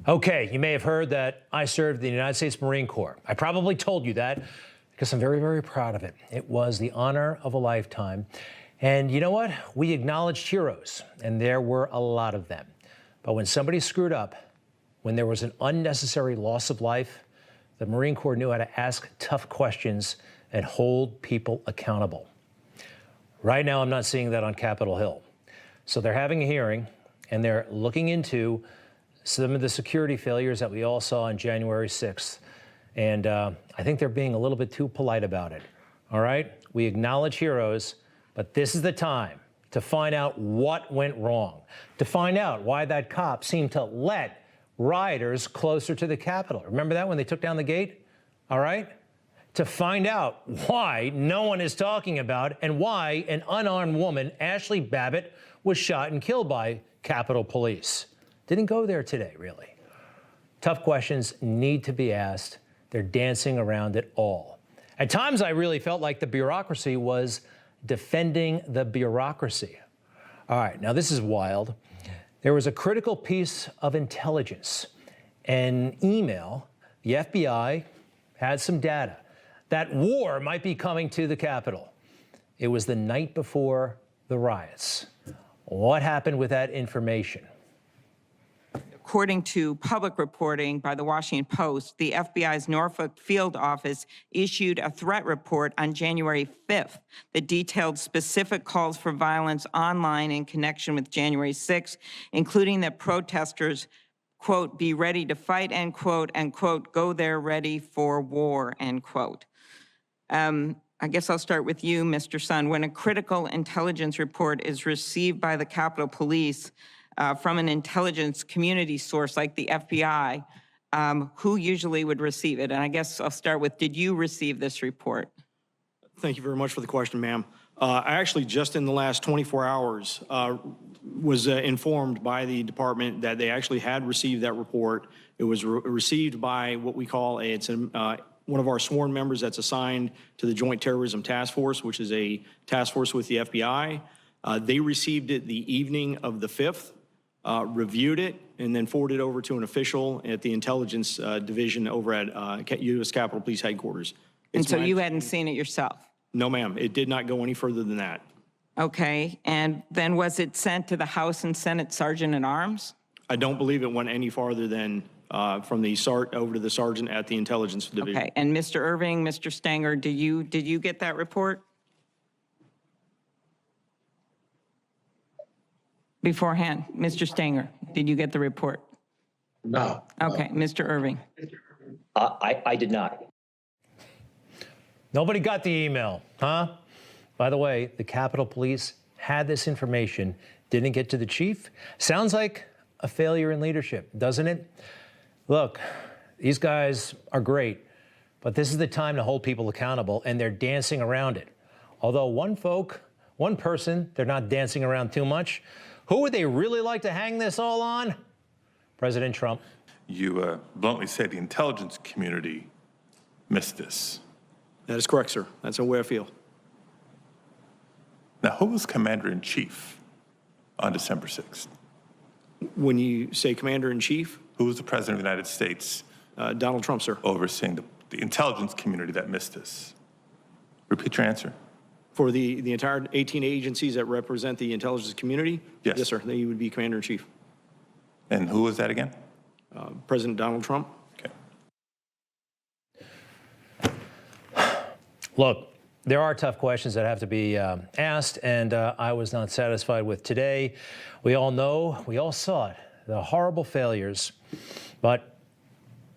Okay, you may have heard that I served in the United States Marine Corps. I probably told you that because I'm very, very proud of it. It was the honor of a lifetime. And you know what? We acknowledged heroes, and there were a lot of them. But when somebody screwed up, when there was an unnecessary loss of life, the Marine Corps knew how to ask tough questions and hold people accountable. Right now, I'm not seeing that on Capitol Hill. So they're having a hearing, and they're looking into some of the security failures that we all saw on January 6th. And I think they're being a little bit too polite about it. All right? We acknowledge heroes, but this is the time to find out what went wrong, to find out why that cop seemed to let rioters closer to the Capitol. Remember that when they took down the gate? All right? To find out why no one is talking about and why an unarmed woman, Ashley Babbitt, was shot and killed by Capitol Police. Didn't go there today, really. Tough questions need to be asked. They're dancing around it all. At times, I really felt like the bureaucracy was defending the bureaucracy. All right, now this is wild. There was a critical piece of intelligence, an email. The FBI had some data that war might be coming to the Capitol. It was the night before the riots. What happened with that information? According to public reporting by the Washington Post, the FBI's Norfolk field office issued a threat report on January 5th that detailed specific calls for violence online in connection with January 6th, including that protesters, quote, be ready to fight, end quote, and quote, go there ready for war, end quote. I guess I'll start with you, Mr. Sun. When a critical intelligence report is received by the Capitol Police, from an intelligence community source like the FBI, who usually would receive it? And I guess I'll start with, did you receive this report? Thank you very much for the question, ma'am. I actually, just in the last 24 hours, was informed by the department that they actually had received that report. It was received by what we call one of our sworn members that's assigned to the Joint Terrorism Task Force, which is a task force with the FBI. They received it the evening of the 5th. Reviewed it, and then forwarded over to an official at the intelligence division over at U.S. Capitol Police Headquarters. And so you hadn't seen it yourself? No, ma'am. It did not go any further than that. Okay. And then was it sent to the House and Senate Sergeant at Arms? I don't believe it went any farther than from the over to the sergeant at the intelligence division. Okay. And Mr. Irving, Mr. Stenger, did you get that report beforehand? Mr. Stenger, did you get the report? No. Okay, Mr. Irving. I did not. Nobody got the email, huh? By the way, the Capitol Police had this information, didn't get to the chief. Sounds like a failure in leadership, doesn't it? Look, these guys are great, but this is the time to hold people accountable, and they're dancing around it. Although one person, they're not dancing around too much. Who would they really like to hang this all on? President Trump. You bluntly said the intelligence community missed this. That is correct, sir. That's the way I feel. Now, who was commander-in-chief on December 6th? When you say commander-in-chief? Who was the president of the United States? Donald Trump, sir. Overseeing the intelligence community that missed this. Repeat your answer. For the entire 18 agencies that represent the intelligence community? Yes. Yes, sir. He would be commander-in-chief. And who was that again? President Donald Trump. Okay. Look, there are tough questions that have to be asked, and I was not satisfied with today. We all know, we all saw it, the horrible failures, but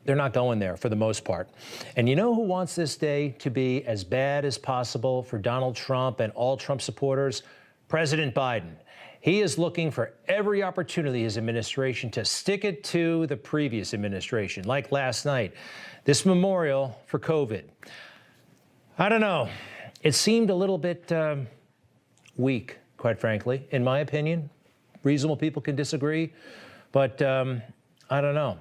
they're not going there for the most part. And you know who wants this day to be as bad as possible for Donald Trump and all Trump supporters? President Biden. He is looking for every opportunity, his administration, to stick it to the previous administration, like last night, this memorial for COVID. I don't know. It seemed a little bit weak, quite frankly, in my opinion. Reasonable people can disagree, but I don't know.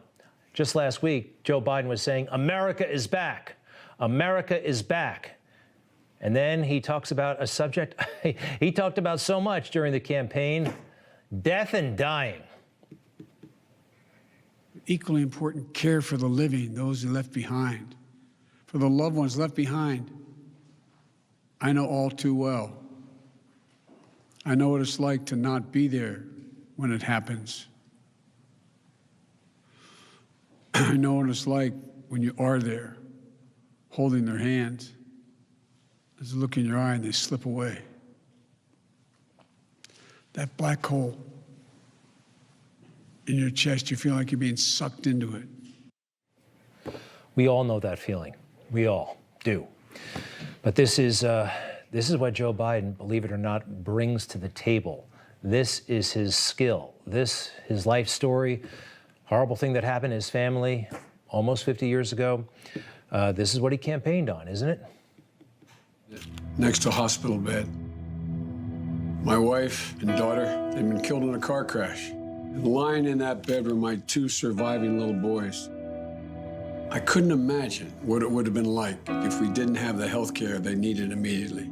Just last week, Joe Biden was saying, America is back. America is back. And then he talks about a subject he talked about so much during the campaign, death and dying. equally important, care for the living, those who left behind, for the loved ones left behind. I know all too well. I know what it's like to not be there when it happens. I know what it's like when you are there, holding their hands. There's a look in your eye and they slip away. That black hole in your chest, you feel like you're being sucked into it. We all know that feeling. We all do. But this is what Joe Biden, believe it or not, brings to the table. This is his skill. This, his life story, horrible thing that happened to his family almost 50 years ago. This is what he campaigned on, isn't it? Next to a hospital bed. My wife and daughter, they've been killed in a car crash. And lying in that bed were my 2 surviving little boys. I couldn't imagine what it would have been like if we didn't have the health care they needed immediately.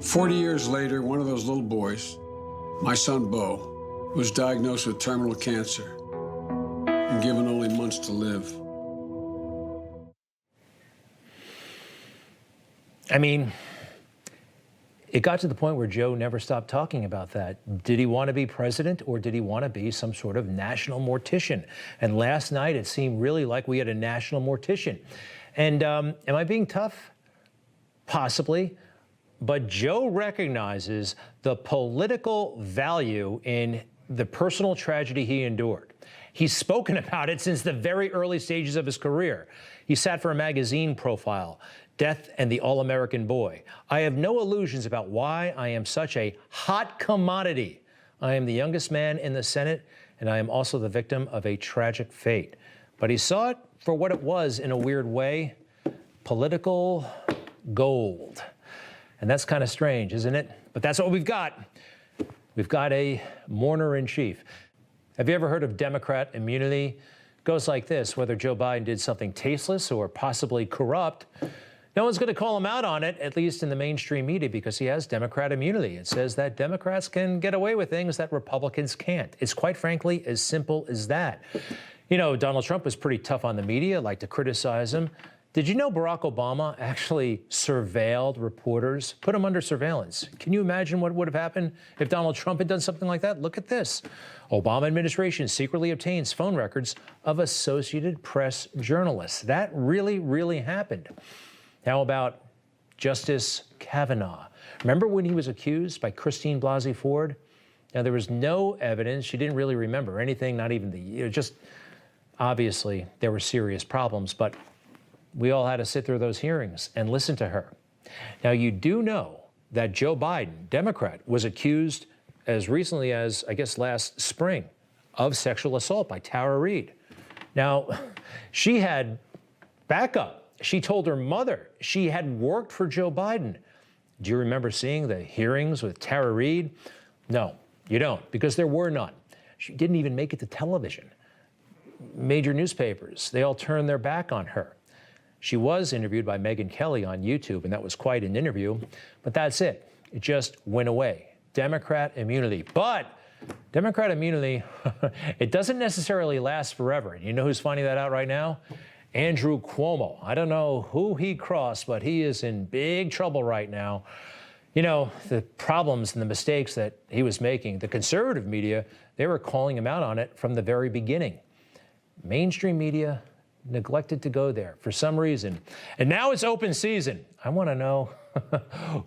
40 years later, one of those little boys, my son Bo, was diagnosed with terminal cancer and given only months to live. I mean, it got to the point where Joe never stopped talking about that. Did he want to be president, or did he want to be some sort of national mortician? And last night, it seemed really like we had a national mortician. And am I being tough? Possibly. But Joe recognizes the political value in the personal tragedy he endured. He's spoken about it since the very early stages of his career. He sat for a magazine profile, Death and the All-American Boy. I have no illusions about why I am such a hot commodity. I am the youngest man in the Senate, and I am also the victim of a tragic fate. But he saw it for what it was in a weird way, political gold. And that's kind of strange, isn't it? But that's what we've got. We've got a mourner-in-chief. Have you ever heard of Democrat immunity? It goes like this: whether Joe Biden did something tasteless or possibly corrupt, no one's going to call him out on it, at least in the mainstream media, because he has Democrat immunity. It says that Democrats can get away with things that Republicans can't. It's quite frankly as simple as that. You know, Donald Trump was pretty tough on the media, liked to criticize him. Did you know Barack Obama actually surveilled reporters, put them under surveillance? Can you imagine what would have happened if Donald Trump had done something like that? Look at this. Obama administration secretly obtains phone records of Associated Press journalists. That really, really happened. How about Justice Kavanaugh? Remember when he was accused by Christine Blasey Ford? Now, there was no evidence. She didn't really remember anything, not even just obviously there were serious problems, but we all had to sit through those hearings and listen to her. Now, you do know that Joe Biden, Democrat, was accused as recently as, I guess, last spring of sexual assault by Tara Reid. Now, she had backup. She told her mother she had worked for Joe Biden. Do you remember seeing the hearings with Tara Reid? No, you don't, because there were none. She didn't even make it to television. Major newspapers, they all turned their back on her. She was interviewed by Megyn Kelly on YouTube, and that was quite an interview, but that's it. It just went away. Democrat immunity. But Democrat immunity, it doesn't necessarily last forever. And you know who's finding that out right now? Andrew Cuomo. I don't know who he crossed, but he is in big trouble right now. You know, the problems and the mistakes that he was making, the conservative media, they were calling him out on it from the very beginning. Mainstream media neglected to go there for some reason. And now it's open season. I want to know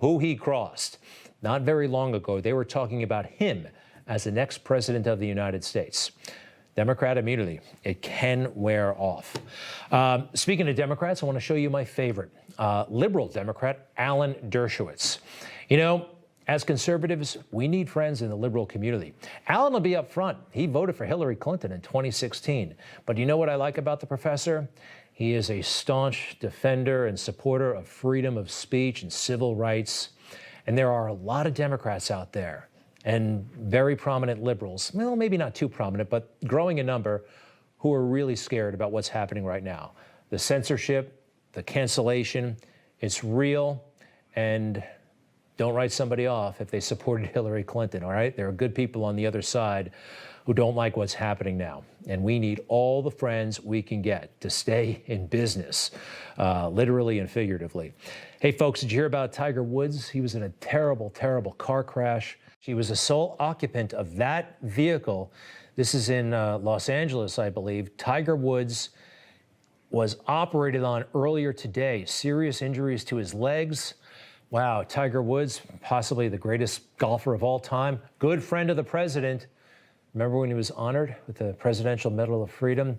who he crossed. Not very long ago, they were talking about him as the next president of the United States. Democrat immunity, it can wear off. Speaking of Democrats, I want to show you my favorite, liberal Democrat, Alan Dershowitz. You know, as conservatives, we need friends in the liberal community. Alan will be up front. He voted for Hillary Clinton in 2016. But you know what I like about the professor? He is a staunch defender and supporter of freedom of speech and civil rights. And there are a lot of Democrats out there and very prominent liberals, well, maybe not too prominent, but growing in number, who are really scared about what's happening right now. The censorship, the cancellation, it's real, and don't write somebody off if they supported Hillary Clinton, all right? There are good people on the other side who don't like what's happening now. And we need all the friends we can get to stay in business, literally and figuratively. Hey, folks, did you hear about Tiger Woods? He was in a terrible, terrible car crash. She was the sole occupant of that vehicle. This is in Los Angeles, I believe. Tiger Woods was operated on earlier today. Serious injuries to his legs. Wow, Tiger Woods, possibly the greatest golfer of all time, good friend of the president. Remember when he was honored with the Presidential Medal of Freedom?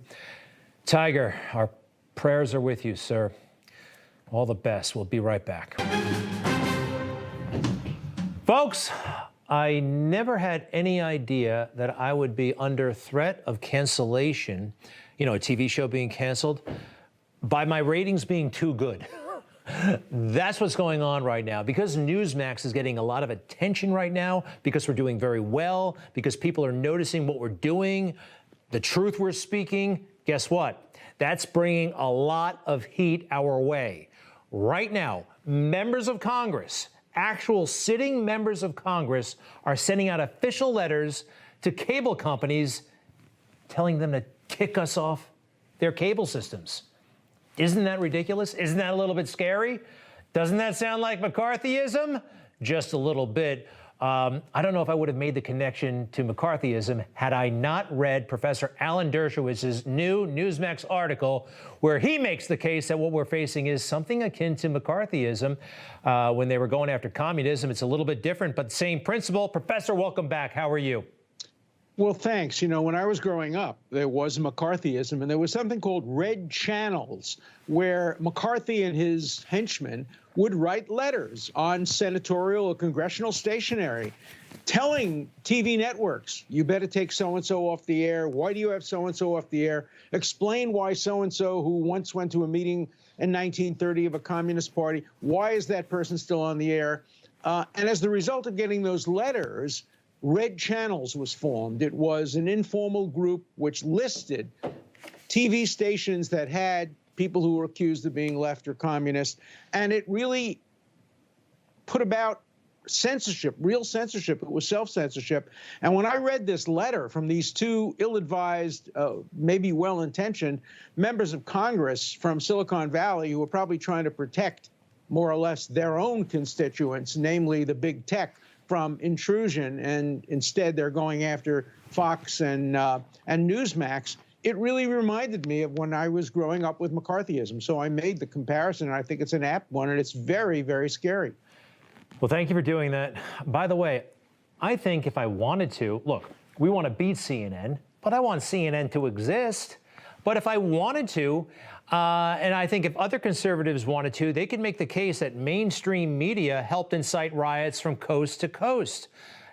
Tiger, our prayers are with you, sir. All the best. We'll be right back. Folks, I never had any idea that I would be under threat of cancellation, you know, a TV show being canceled, by my ratings being too good. That's what's going on right now. Because Newsmax is getting a lot of attention right now, because we're doing very well, because people are noticing what we're doing, the truth we're speaking, guess what? That's bringing a lot of heat our way. Right now, members of Congress, actual sitting members of Congress, are sending out official letters to cable companies telling them to kick us off their cable systems. Isn't that ridiculous? Isn't that a little bit scary? Doesn't that sound like McCarthyism? Just a little bit. I don't know if I would have made the connection to McCarthyism had I not read Professor Alan Dershowitz's new Newsmax article, where he makes the case that what we're facing is something akin to McCarthyism. When they were going after communism, it's a little bit different, but same principle. Professor, welcome back. How are you? Well, thanks. You know, when I was growing up, there was McCarthyism, and there was something called red channels, where McCarthy and his henchmen would write letters on senatorial or congressional stationery telling TV networks, you better take so-and-so off the air. Why do you have so-and-so off the air? Explain why so-and-so, who once went to a meeting in 1930 of a communist party, why is that person still on the air? And as the result of getting those letters, Red Channels was formed. It was an informal group which listed TV stations that had people who were accused of being left or communist, and it really put about censorship, real censorship. It was self-censorship. And when I read this letter from these two ill-advised, maybe well-intentioned members of Congress from Silicon Valley who were probably trying to protect more or less their own constituents, namely the big tech, from intrusion, and instead they're going after Fox and Newsmax, it really reminded me of when I was growing up with McCarthyism. So I made the comparison, and I think it's an apt one, and it's very, very scary. Well, thank you for doing that. By the way, I think if I wanted to, look, we want to beat CNN, but I want CNN to exist. But if I wanted to, and I think if other conservatives wanted to, they could make the case that mainstream media helped incite riots from coast to coast.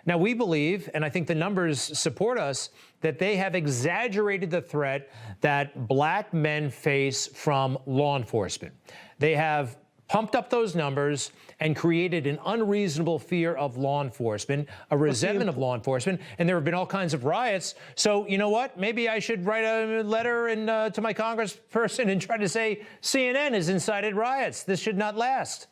Now, we believe, and I think the numbers support us, that they have exaggerated the threat that black men face from law enforcement. They have pumped up those numbers and created an unreasonable fear of law enforcement, a resentment of law enforcement, and there have been all kinds of riots. So, you know what? Maybe I should write a letter to my congressperson and try to say CNN has incited riots. This should not last.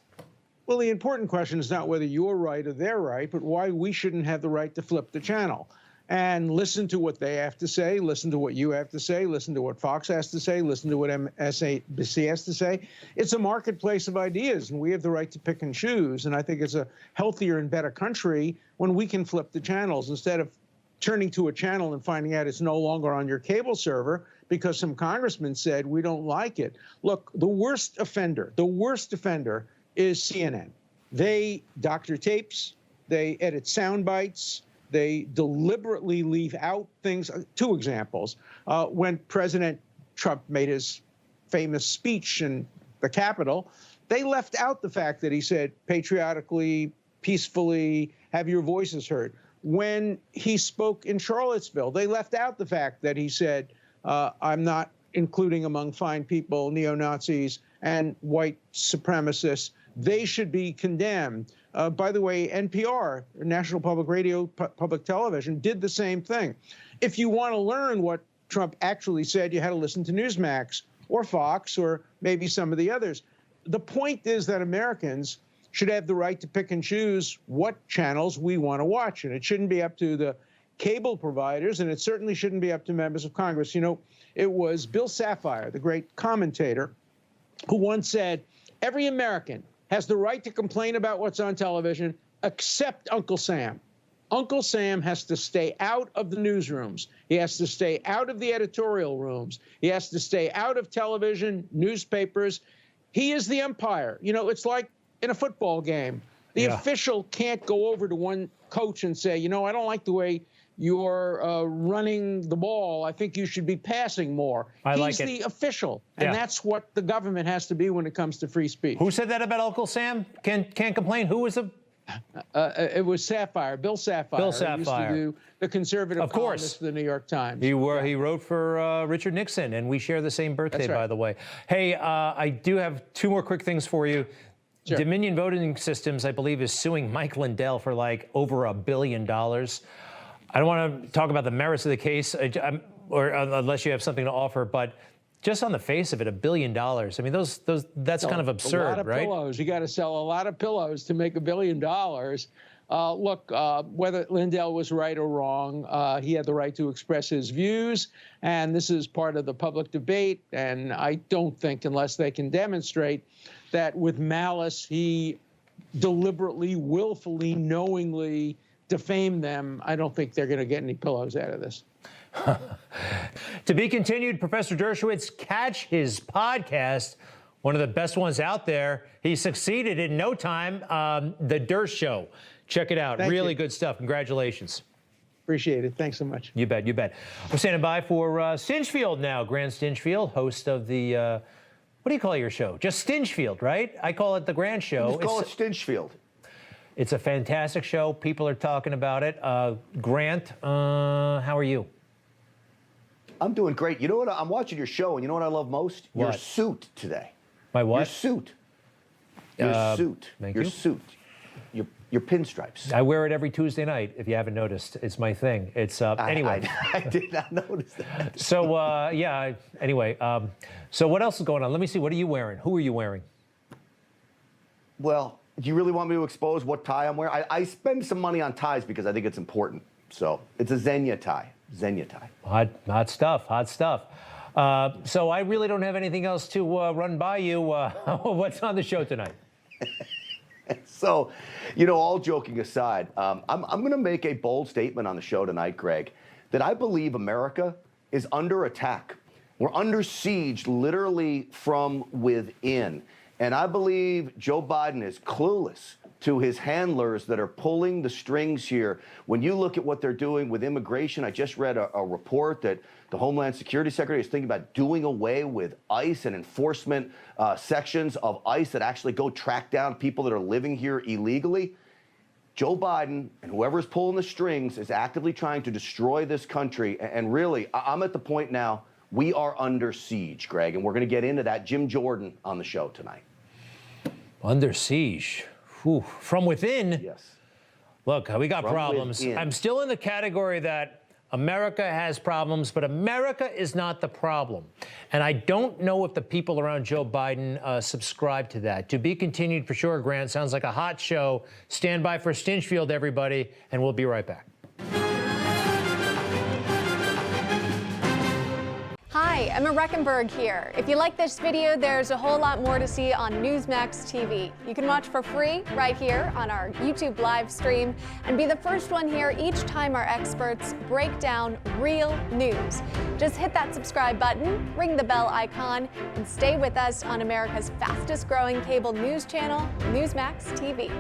Well, the important question is not whether you're right or they're right, but why we shouldn't have the right to flip the channel and listen to what they have to say, listen to what you have to say, listen to what Fox has to say, listen to what MSNBC has to say. It's a marketplace of ideas, and we have the right to pick and choose. And I think it's a healthier and better country when we can flip the channels instead of turning to a channel and finding out it's no longer on your cable server because some congressman said we don't like it. Look, the worst offender is CNN. They doctor tapes, they edit sound bites, they deliberately leave out things. Two examples. When President Trump made his famous speech in the Capitol, they left out the fact that he said, patriotically, peacefully, have your voices heard. When he spoke in Charlottesville, they left out the fact that he said, I'm not including among fine people neo-Nazis and white supremacists. They should be condemned. By the way, NPR, National Public Radio, Public Television, did the same thing. If you want to learn what Trump actually said, you had to listen to Newsmax or Fox or maybe some of the others. The point is that Americans should have the right to pick and choose what channels we want to watch. And it shouldn't be up to the cable providers, and it certainly shouldn't be up to members of Congress. You know, it was Bill Safire, the great commentator, who once said, every American has the right to complain about what's on television except Uncle Sam. Uncle Sam has to stay out of the newsrooms. He has to stay out of the editorial rooms. He has to stay out of television, newspapers. He is the umpire. You know, it's like in a football game. The official can't go over to one coach and say, you know, I don't like the way you're running the ball. I think you should be passing more. He's the official, and that's what the government has to be when it comes to free speech. Who said that about Uncle Sam? Can't complain. Who was the? It was Safire, Bill Safire. Bill He used to do the conservative columnist for the New York Times. He wrote for Richard Nixon, and we share the same birthday, by the way. Hey, I do have two more quick things for you. Sure. Dominion Voting Systems, I believe, is suing Mike Lindell for like over $1 billion. I don't want to talk about the merits of the case, or unless you have something to offer, but just on the face of it, $1 billion. I mean, that's kind of absurd, a lot of right? Pillows. You got to sell a lot of pillows to make $1 billion. Look, whether Lindell was right or wrong, he had the right to express his views, and this is part of the public debate. And I don't think, unless they can demonstrate that with malice he deliberately, willfully, knowingly defame them, I don't think they're going to get any pillows out of this. To be continued, Professor Dershowitz, catch his podcast, one of the best ones out there. He succeeded in no time, The Dersh Show. Check it out. Really good stuff. Congratulations. Appreciate it. Thanks so much. You bet, you bet. We're standing by for Stinchfield now. Grant Stinchfield, host of the, what do you call your show? Just Stinchfield, right? I call it The Grant Show. Just call it Stinchfield. It's a fantastic show. People are talking about it. Grant, how are you? I'm doing great. You know what? I'm watching your show, and you know what I love most? What? Your suit today. My what? Your suit. Your suit. Thank your you. suit. Your pinstripes. I wear it every Tuesday night, if you haven't noticed. It's my thing. It's, anyway. I did not notice that. So, yeah, anyway. So what else is going on? Let me see. What are you wearing? Who are you wearing? Well, do you really want me to expose what tie I'm wearing? I spend some money on ties because I think it's important. So it's a Xenia tie. Xenia tie. Hot stuff. Hot stuff. So I really don't have anything else to run by you. What's on the show tonight? So, you know, all joking aside, I'm going to make a bold statement on the show tonight, Greg, that I believe America is under attack. We're under siege literally from within. And I believe Joe Biden is clueless to his handlers that are pulling the strings here. When you look at what they're doing with immigration, I just read a report that the Homeland Security Secretary is thinking about doing away with ICE and enforcement sections of ICE that actually go track down people that are living here illegally. Joe Biden and whoever's pulling the strings is actively trying to destroy this country. And really, I'm at the point now, we are under siege, Greg, and we're going to get into that. Jim Jordan on the show tonight. Under siege. Whew. From within? Yes. Look, we got problems. Within. I'm still in the category that America has problems, but America is not the problem. And I don't know if the people around Joe Biden subscribe to that. To be continued for sure, Grant. Sounds like a hot show. Stand by for Stinchfield, everybody, and we'll be right back. Hi, Emma Reckenberg here. If you like this video, there's a whole lot more to see on Newsmax TV. You can watch for free right here on our YouTube live stream and be the first one here each time our experts break down real news. Just hit that subscribe button, ring the bell icon, and stay with us on America's fastest growing cable news channel, Newsmax TV.